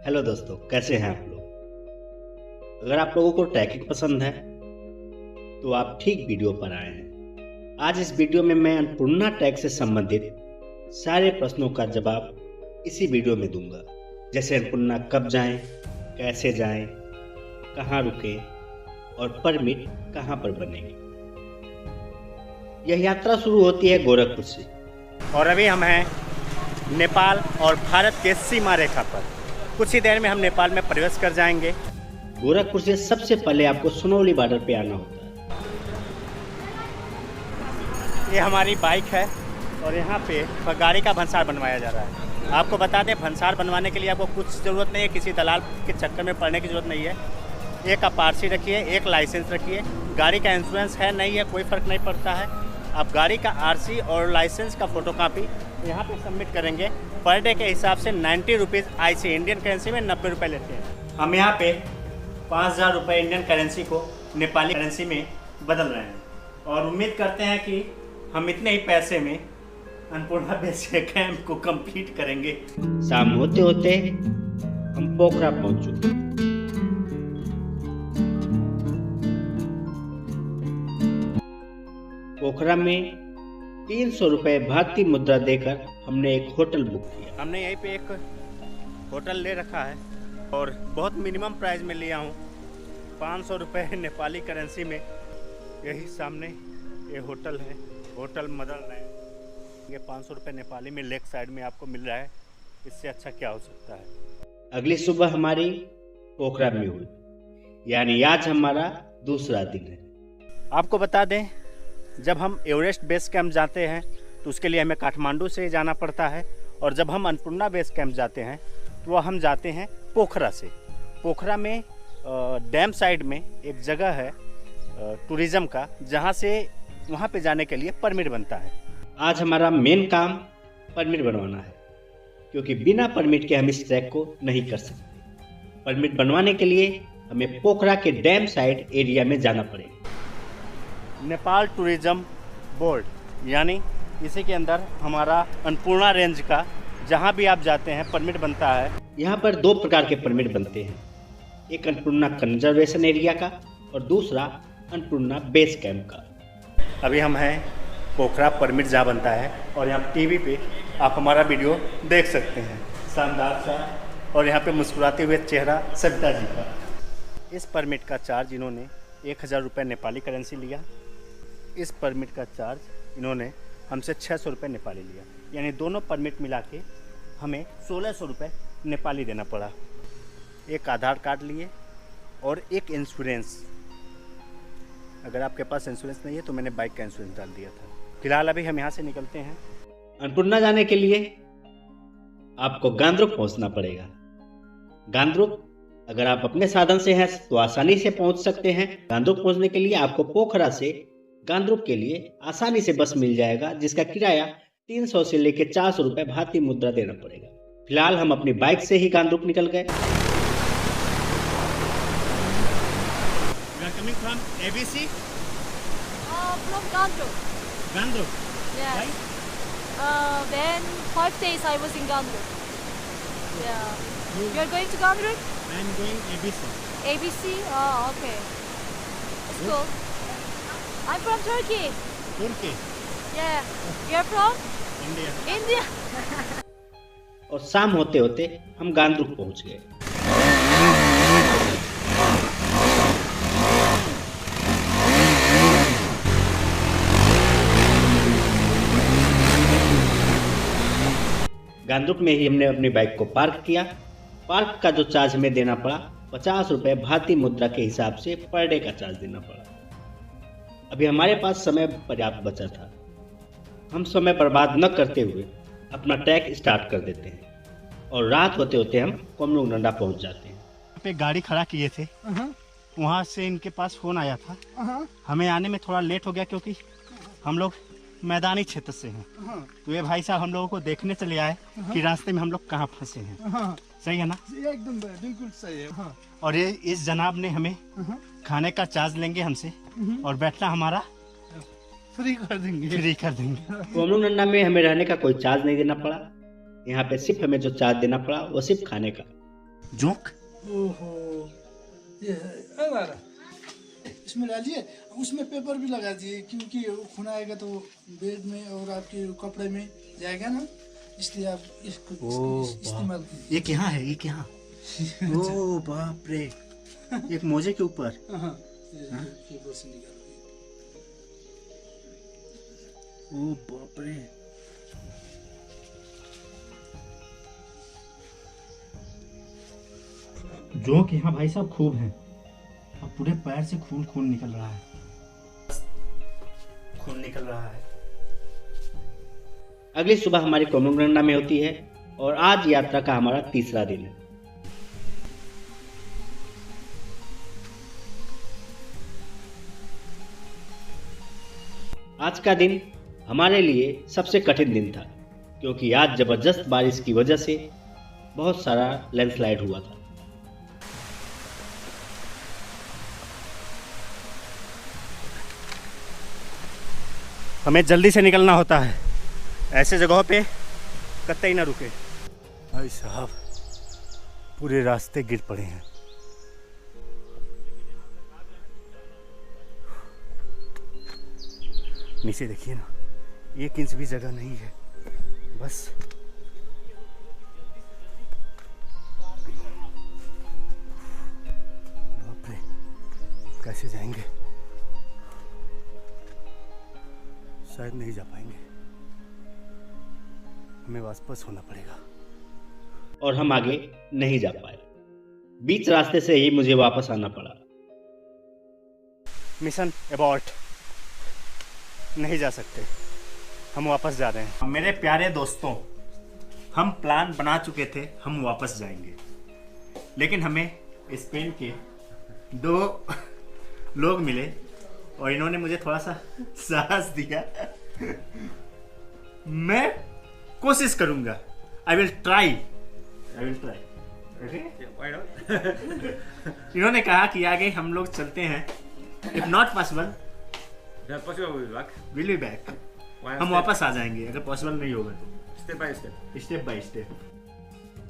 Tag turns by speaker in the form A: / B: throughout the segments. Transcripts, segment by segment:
A: Hello दोस्तों, कैसे हैं आप लोग। अगर आप लोगों को ट्रैकिंग पसंद है तो आप ठीक वीडियो पर आए हैं। आज इस वीडियो में मैं अन्नपूर्णा ट्रैक से संबंधित सारे प्रश्नों का जवाब इसी वीडियो में दूंगा। जैसे अन्नपूर्णा कब जाएं, कैसे जाएं, कहाँ रुकें और परमिट कहाँ पर बनेगी। यह यात्रा शुरू होती है गोरखपुर से और अभी हम हैं नेपाल और भारत के सीमा रेखा पर। कुछ ही देर में हम नेपाल में प्रवेश कर जाएंगे। गोरखपुर से सबसे पहले आपको सुनौली बॉर्डर पे आना होता है। ये हमारी बाइक है और यहाँ पे गाड़ी का भंसार बनवाया जा रहा है। आपको बता दें, भंसार बनवाने के लिए आपको कुछ ज़रूरत नहीं है, किसी दलाल के चक्कर में पड़ने की ज़रूरत नहीं है। एक आप आरसी रखिए, एक लाइसेंस रखिए। गाड़ी का इंश्योरेंस है नहीं है, कोई फ़र्क नहीं पड़ता है। आप गाड़ी का आरसी और लाइसेंस का फ़ोटोकॉपी यहाँ पे सबमिट करेंगे। पर डे के हिसाब से 90 रुपीज़ IC इंडियन करेंसी में 90 रुपये लेते हैं। हम यहाँ पे 5000 रुपये इंडियन करेंसी को नेपाली करेंसी में बदल रहे हैं और उम्मीद करते हैं कि हम इतने ही पैसे में अन्नपूर्णा बेस कैंप को कंप्लीट करेंगे। शाम होते होते हम पोखरा पहुँच चुके। पोखरा में 300 रुपये भारतीय मुद्रा देकर हमने एक होटल बुक किया। हमने यहीं पे एक होटल ले रखा है और बहुत मिनिमम प्राइस में लिया हूँ, 500 रुपये नेपाली करेंसी में। यही सामने ये होटल है, होटल मदर लैंड। ये 500 रुपये नेपाली में लेक साइड में आपको मिल रहा है। इससे अच्छा क्या हो सकता है। अगली सुबह हमारी पोखरा में हुई, यानी आज हमारा दूसरा दिन है। आपको बता दें, जब हम एवरेस्ट बेस कैंप जाते हैं तो उसके लिए हमें काठमांडू से जाना पड़ता है, और जब हम अन्नपूर्णा बेस कैंप जाते हैं तो हम जाते हैं पोखरा से। पोखरा में डैम साइड में एक जगह है टूरिज़्म का, जहाँ से वहाँ पे जाने के लिए परमिट बनता है। आज हमारा मेन काम परमिट बनवाना है, क्योंकि बिना परमिट के हम इस ट्रैक को नहीं कर सकते। परमिट बनवाने के लिए हमें पोखरा के डैम साइड एरिया में जाना पड़ेगा। नेपाल टूरिज़्म बोर्ड, यानी इसी के अंदर हमारा अन्नपूर्णा रेंज का जहाँ भी आप जाते हैं परमिट बनता है। यहाँ पर 2 प्रकार के परमिट बनते हैं, एक अन्नपूर्णा कंजर्वेशन एरिया का और दूसरा अन्नपूर्णा बेस कैंप का। अभी हम हैं पोखरा, परमिट जहाँ बनता है, और यहाँ टीवी पे आप हमारा वीडियो देख सकते हैं। शानदार सा और यहाँ पे मुस्कुराते हुए चेहरा सविता जी का। इस परमिट का चार्ज इन्होंने 1000 रुपये नेपाली करेंसी लिया। इस परमिट का चार्ज इन्होंने हमसे 600 रुपये नेपाली लिया, यानी दोनों परमिट मिला के हमें 1600 रुपये नेपाली देना पड़ा। एक आधार कार्ड लिए और एक इंश्योरेंस। अगर आपके पास इंश्योरेंस नहीं है तो मैंने बाइक का इंश्योरेंस डाल दिया था। फिलहाल अभी हम यहाँ से निकलते हैं। अन्नपूर्णा जाने के लिए आपको गांद्रुक पहुँचना पड़ेगा। गांद्रुक अगर आप अपने साधन से हैं तो आसानी से पहुँच सकते हैं। गांद्रुक पहुँचने के लिए आपको पोखरा से गांद्रुक के लिए आसानी से बस मिल जाएगा, जिसका किराया 300 से लेकर 400 रुपये भारतीय मुद्रा देना पड़ेगा। फिलहाल हम अपनी बाइक से ही गांद्रुक निकल गए। Coming from ABC?
B: From Gandruk.
A: Gandruk?
B: Yes.
A: Right?
B: Then 5 days I was in Gandruk. Yeah. You're going to Gandruk?
A: I am going ABC.
B: ABC? Oh, okay. It's cool. I'm from Turkey.
A: Turkey?
B: Yeah. You're from?
A: India.
B: India.
A: और शाम होते होते हम गांद्रुक पहुंच गए। गांद्रुक में ही हमने अपनी बाइक को पार्क किया। पार्क का जो चार्ज हमें देना पड़ा 50 रुपये भारतीय मुद्रा के हिसाब से पर डे का चार्ज देना पड़ा। अभी हमारे पास समय पर्याप्त बचा था। हम समय बर्बाद न करते हुए अपना ट्रैक स्टार्ट कर देते हैं और रात होते होते हम कोमलुंगडंडा पहुंच जाते हैं। यहाँ पे गाड़ी खड़ा किए थे, वहाँ से इनके पास फ़ोन आया था। हमें आने में थोड़ा लेट हो गया क्योंकि हम लोग मैदानी क्षेत्र से हैं। तो ये भाई साहब हम लोगों को देखने चले आए कि रास्ते में हम लोग कहाँ फंसे हैं। सही है ना?
C: एकदम बिल्कुल सही है।
A: और ये इस जनाब ने हमें खाने का चार्ज लेंगे हमसे और बैठना हमारा
C: फ्री कर देंगे।
A: कोमलुंगडंडा में हमें रहने का कोई चार्ज नहीं देना पड़ा। यहाँ पे सिर्फ हमें जो चार्ज देना पड़ा वो सिर्फ खाने का। जोंक?
C: ओहो, ये है, अब आ रहा। इसमें डालिए, उसमें पेपर भी लगा दिए क्योंकि खून आएगा तो बेड में और आपके कपड़े में जाएगा ना, इसलिए आप इसको इस्तेमाल कीजिए।
A: ये क्या है? ये क्या? ओ बाप रे, एक मोजे के ऊपर।
C: हाँ, पेपर से निकाल दिए।
A: ओ बाप रे, जोंक यहाँ भाई साहब खूब है। अब पूरे पैर से खून खून निकल रहा है, खून निकल रहा है। अगली सुबह हमारी कोमरंगना में होती है और आज यात्रा का हमारा तीसरा दिन है। आज का दिन हमारे लिए सबसे कठिन दिन था क्योंकि आज जबरदस्त बारिश की वजह से बहुत सारा लैंडस्लाइड हुआ था। हमें जल्दी से निकलना होता है, ऐसे जगहों पे कतई ना रुके। भाई साहब पूरे रास्ते गिर पड़े हैं। नीचे देखिए ना, 1 इंच भी जगह नहीं है, बस बाप रे, कैसे जाएंगे? शायद नहीं जा पाएंगे, हमें वापस होना पड़ेगा। और हम आगे नहीं जा पाए, बीच रास्ते से ही मुझे वापस आना पड़ा। मिशन अबॉर्ट, नहीं जा सकते, हम वापस जा रहे हैं। मेरे प्यारे दोस्तों, हम प्लान बना चुके थे, हम वापस जाएंगे, लेकिन हमें स्पेन के 2 लोग मिले और इन्होंने मुझे थोड़ा सा साहस दिया। मैं कोशिश करूंगा, आई विल ट्राई। इन्होंने कहा कि आगे हम लोग चलते हैं, if not possible will be back, हम वापस आ जाएंगे अगर पॉसिबल नहीं होगा तो, स्टेप बाय स्टेप।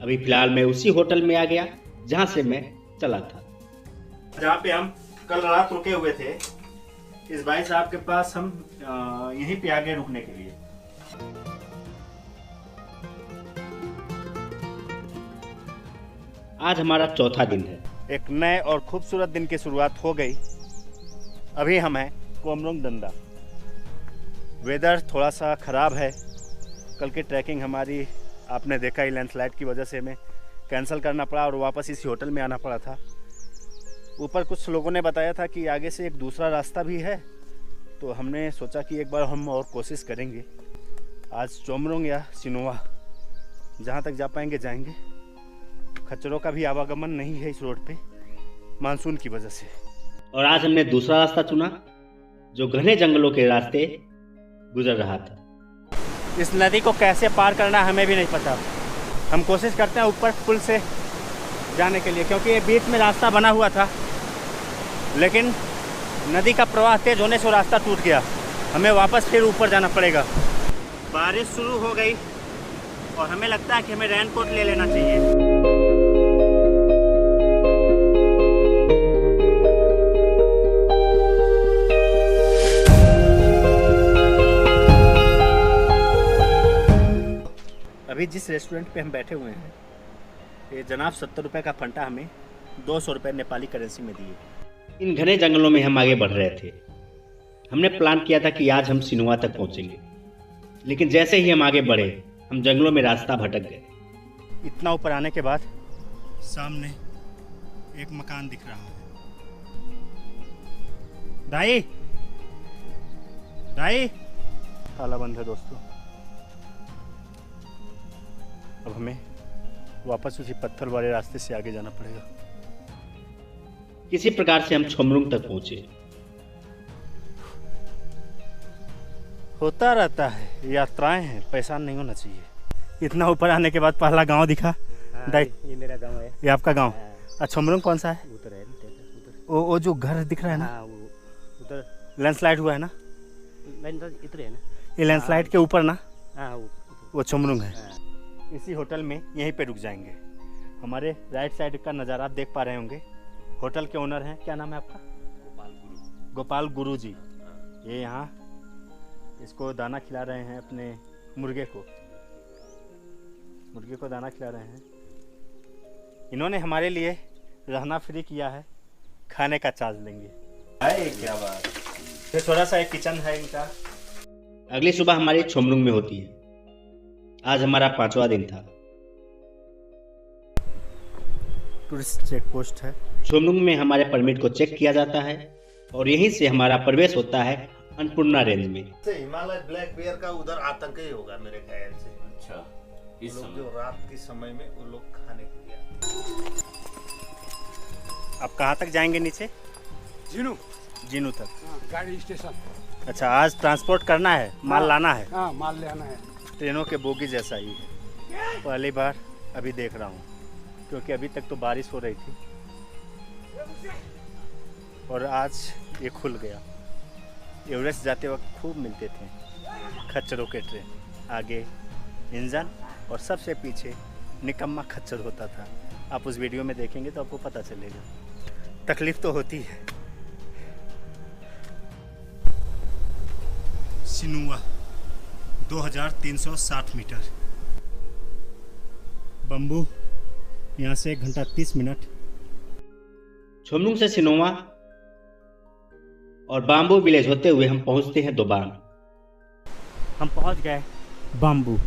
A: अभी फिलहाल मैं उसी होटल में आ गया जहां से मैं चला था, जहां पे हम कल रात रुके हुए थे। इस भाई साहब के पास हम यहीं पे आ गए रुकने के लिए। आज हमारा चौथा दिन है, एक नए और खूबसूरत दिन की शुरुआत हो गई। अभी हम हैं कोमरंगडंडा। वेदर थोड़ा सा ख़राब है, कल की ट्रैकिंग हमारी आपने देखा ही लैंडस्लाइड की वजह से हमें कैंसिल करना पड़ा और वापस इसी होटल में आना पड़ा था। ऊपर कुछ लोगों ने बताया था कि आगे से एक दूसरा रास्ता भी है, तो हमने सोचा कि एक बार हम और कोशिश करेंगे। आज चोमरोंग या सिनोवा, जहाँ तक जा पाएंगे जाएंगे। खच्चरों का भी आवागमन नहीं है इस रोड पे मानसून की वजह से। और आज हमने दूसरा रास्ता चुना जो घने जंगलों के रास्ते गुजर रहा था। इस नदी को कैसे पार करना हमें भी नहीं पता। हम कोशिश करते हैं ऊपर पुल से जाने के लिए, क्योंकि ये बीच में रास्ता बना हुआ था, लेकिन नदी का प्रवाह तेज होने से रास्ता टूट गया। हमें वापस फिर ऊपर जाना पड़ेगा। बारिश शुरू हो गई और हमें लगता है कि हमें रेनकोट ले लेना चाहिए। अभी जिस रेस्टोरेंट पे हम बैठे हुए हैं, ये जनाब 70 रुपये का फंटा हमें 200 रुपये नेपाली करेंसी में दिए। इन घने जंगलों में हम आगे बढ़ रहे थे। हमने प्लान किया था कि आज हम सिनोवा तक पहुंचेंगे, लेकिन जैसे ही हम आगे बढ़े हम जंगलों में रास्ता भटक गए। इतना ऊपर आने के बाद सामने एक मकान दिख रहा है। दाई दाई, ताला बंद है दोस्तों। अब हमें वापस उसी पत्थर वाले रास्ते से आगे जाना पड़ेगा। किसी प्रकार से हम छोमरुंग तक पहुंचे। होता रहता है, यात्राएं हैं, परेशान नहीं होना चाहिए। इतना ऊपर आने के बाद पहला गांव दिखा।
D: ये मेरा गांव है।
A: ये आपका गांव? अच्छा, छोमरुंग कौन सा है?
D: उधर है, उधर।
A: वो जो घर दिख रहा है ना,
D: हाँ, वो उधर
A: लैंडस्लाइड हुआ है ना,
D: इधर है ना।
A: ये लैंडस्लाइड के ऊपर ना,
D: हाँ,
A: वो छोमरुंग है।
D: हाँ।
A: इसी होटल में यहीं पे रुक जाएंगे। हमारे राइट साइड का नज़ारा आप देख पा रहे होंगे। होटल के ओनर हैं, क्या नाम है आपका? गोपाल गुरु जी। ये यहाँ इसको दाना खिला रहे हैं, अपने मुर्गे को दाना खिला रहे हैं। इन्होंने हमारे लिए रहना फ्री किया है, खाने का चार्ज लेंगे। क्या बात। फिर थोड़ा सा एक किचन है इनका। अगली सुबह हमारी छोमरुंग में होती है। आज हमारा 5वां दिन था। टूरिस्ट चेक पोस्ट है। छोमरुंग में हमारे परमिट को चेक किया जाता है और यहीं से हमारा प्रवेश होता है अन्नपूर्णा रेंज में।
E: हिमालय ब्लैक बेयर का उधर आतंक ही होगा मेरे ख्याल से।
F: अच्छा, इस
E: लोग
F: समय
E: जो रात के समय में वो लोग खाने के लिए आते
A: आप कहाँ तक जाएंगे नीचे? जीनू तक।
G: गाड़ी स्टेशन।
A: अच्छा, आज ट्रांसपोर्ट करना है, माल लाना है।
G: हाँ, माल लेना है।
A: ट्रेनों के बोगी जैसा ही है। पहली बार अभी देख रहा हूँ, क्योंकि अभी तक तो बारिश हो रही थी और आज ये खुल गया। एवरेस्ट जाते वक्त खूब मिलते थे खच्चरों के ट्रेन। आगे इंजन और सबसे पीछे निकम्मा खच्चर होता था। आप उस वीडियो में देखेंगे तो आपको पता चलेगा। तकलीफ तो होती है। सिनुआ 2360 मीटर। बम्बू यहाँ से 1 घंटा 30 मिनट। छोमरुंग से सिनोवा और बाम्बू विलेज होते हुए हम पहुंचते हैं दोबान। हम पहुंच गए बाम्बू,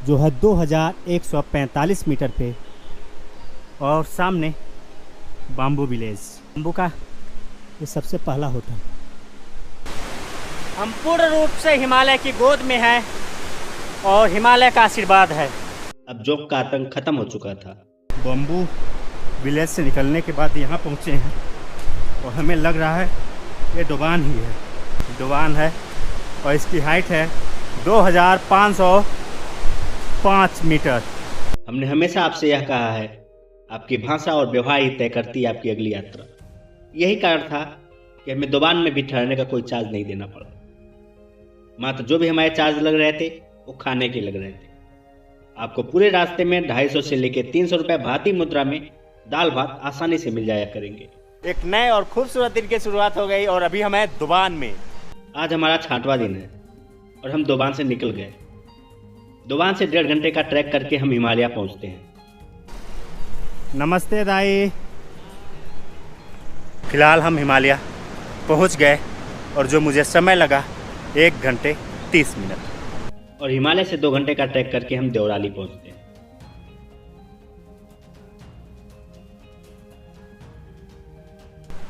A: जो है 2145 मीटर पे, और सामने बाम्बू विलेज। बाम्बू का ये सबसे पहला होटल। हम पूर्ण रूप से हिमालय की गोद में हैं और हिमालय का आशीर्वाद है। अब जोक का आतंक खत्म हो चुका था। बाम्बू विलेज से निकलने के बाद यहाँ पहुँचे हैं और हमें लग रहा है ये डोबान ही है। डोबान है और इसकी हाइट है 2505 मीटर। हमने हमेशा आपसे यह कहा है, आपकी भाषा और व्यवहार ही तय करती है आपकी अगली यात्रा। यही कारण था कि हमें दोबान में भी ठहरने का कोई चार्ज नहीं देना पड़ा। मात्र जो भी हमारे चार्ज लग रहे थे वो खाने के लग रहे थे। आपको पूरे रास्ते में 250 से लेकर 300 रुपये भारतीय मुद्रा में दाल भात आसानी से मिल जाया करेंगे। एक नए और खूबसूरत दिन की शुरुआत हो गई और अभी हम हैं दोबान में। आज हमारा 6वां दिन है और हम दोबान से निकल गए। दोबान से 1.5 घंटे का ट्रैक करके हम हिमालय पहुंचते हैं। नमस्ते दाई। फिलहाल हम हिमालय पहुंच गए और जो मुझे समय लगा 1 घंटे 30 मिनट, और हिमालय से 2 घंटे का ट्रैक करके हम देवराली पहुंचते हैं।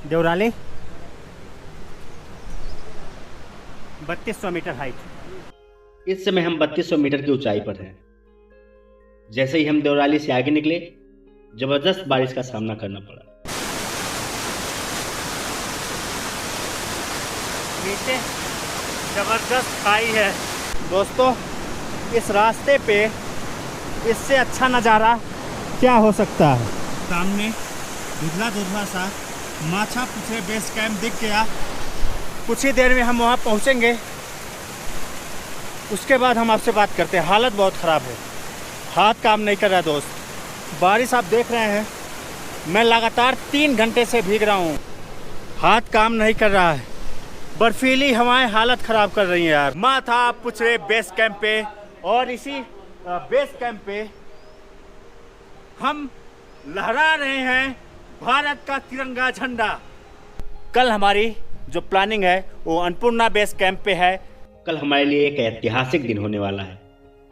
A: Deurali 3200 metre height. इस समय हम 3200 मीटर की ऊंचाई पर हैं। जैसे ही हम देवराली से आगे निकले, जबरदस्त बारिश का सामना करना पड़ा। नीचे जबरदस्त खाई है। दोस्तों, इस रास्ते पे इससे अच्छा नज़ारा क्या हो सकता है। सामने धुंधला धुंधला सा माछा पुछरे बेस कैंप दिख गया। कुछ ही देर में हम वहाँ पहुँचेंगे, उसके बाद हम आपसे बात करते हैं। हालत बहुत ख़राब है, हाथ काम नहीं कर रहा दोस्त। बारिश आप देख रहे हैं, मैं लगातार 3 घंटे से भीग रहा हूँ, हाथ काम नहीं कर रहा है। बर्फीली हवाएं हालत ख़राब कर रही हैं यार। माथा पुछरे बेस कैंप पे, और इसी बेस कैंप पे हम लहरा रहे हैं भारत का तिरंगा झंडा। कल हमारी जो प्लानिंग है वो अन्नपूर्णा बेस कैंप पे है। कल हमारे लिए एक ऐतिहासिक दिन होने वाला है,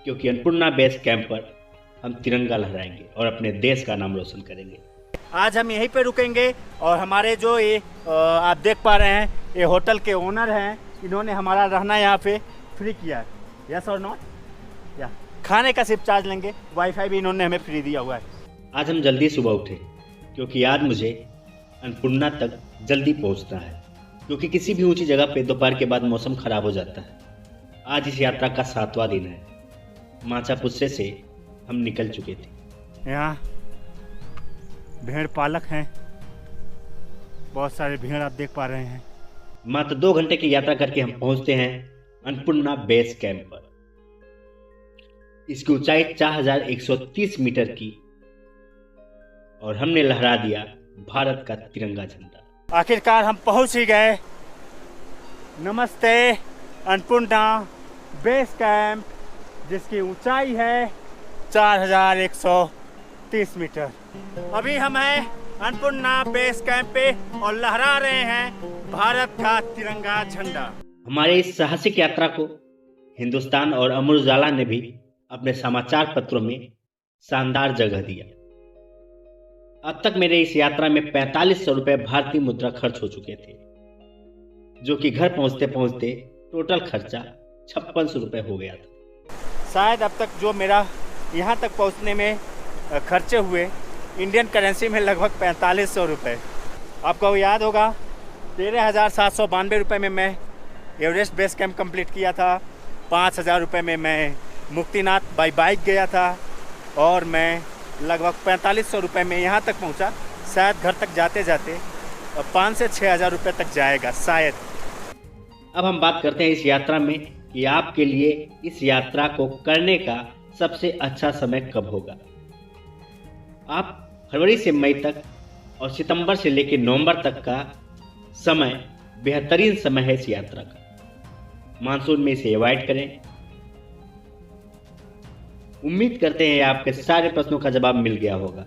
A: क्योंकि अन्नपूर्णा बेस कैंप पर हम तिरंगा लहराएंगे और अपने देश का नाम रोशन करेंगे। आज हम यहीं पे रुकेंगे और हमारे जो ये आप देख पा रहे हैं, ये होटल के ओनर हैं। इन्होंने हमारा रहना यहाँ पे फ्री किया है। यस और नॉट? या खाने का सिर्फ चार्ज लेंगे, वाईफाई भी इन्होंने हमें फ्री दिया हुआ है। आज हम जल्दी सुबह उठे, क्योंकि आज मुझे अन्नपूर्णा तक जल्दी पहुँचना है, क्योंकि किसी भी ऊंची जगह पे दोपहर के बाद मौसम खराब हो जाता है। आज इस यात्रा का 7वां दिन है। माचा पुस्से से हम निकल चुके थे। यहाँ भेड़ पालक हैं, बहुत सारे भेड़ आप देख पा रहे हैं। मात्र 2 घंटे की यात्रा करके हम पहुंचते हैं अन्नपूर्णा बेस कैंप पर। इसकी ऊंचाई 4130 मीटर की और हमने लहरा दिया भारत का तिरंगा झंडा। आखिरकार हम पहुंच ही गए। नमस्ते अन्नपूर्णा बेस कैंप, जिसकी ऊंचाई है 4130 मीटर। अभी हम हैं अन्नपूर्णा बेस कैंप पे और लहरा रहे हैं भारत का तिरंगा झंडा। हमारे इस साहसिक यात्रा को हिंदुस्तान और अमर उजाला ने भी अपने समाचार पत्रों में शानदार जगह दिया। अब तक मेरे इस यात्रा में 4500 रुपये भारतीय मुद्रा खर्च हो चुके थे, जो कि घर पहुंचते पहुंचते टोटल खर्चा 5600 रुपये हो गया था। शायद अब तक जो मेरा यहाँ तक पहुँचने में खर्चे हुए इंडियन करेंसी में लगभग 4500 रुपये। आपको याद होगा 13,792 रुपये में मैं एवरेस्ट बेस कैंप कंप्लीट किया था। 5,000 रुपये में मैं मुक्तिनाथ बाई बाइक गया था और मैं लगभग 4500 रुपये में यहाँ तक पहुँचा। शायद घर तक जाते जाते 5 से 6,000 रुपये तक जाएगा शायद। अब हम बात करते हैं इस यात्रा में कि आपके लिए इस यात्रा को करने का सबसे अच्छा समय कब होगा। आप फरवरी से मई तक और सितंबर से लेकर नवंबर तक का समय बेहतरीन समय है इस यात्रा का। मानसून में इसे अवॉइड करें। उम्मीद करते हैं आपके सारे प्रश्नों का जवाब मिल गया होगा।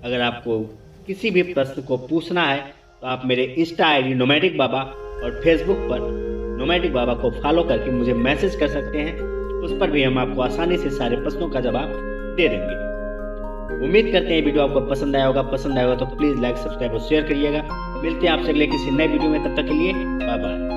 A: अगर आपको किसी भी प्रश्न को पूछना है तो आप मेरे इंस्टा आईडी नोमैडिक बाबा और फेसबुक पर नोमैडिक बाबा को फॉलो करके मुझे मैसेज कर सकते हैं। उस पर भी हम आपको आसानी से सारे प्रश्नों का जवाब दे देंगे। उम्मीद करते हैं वीडियो आपको पसंद आया होगा। पसंद आया होगा तो प्लीज़ लाइक, सब्सक्राइब और शेयर करिएगा। मिलते हैं आपसे अगले किसी नए वीडियो में, तब तक के लिए बाय बाय।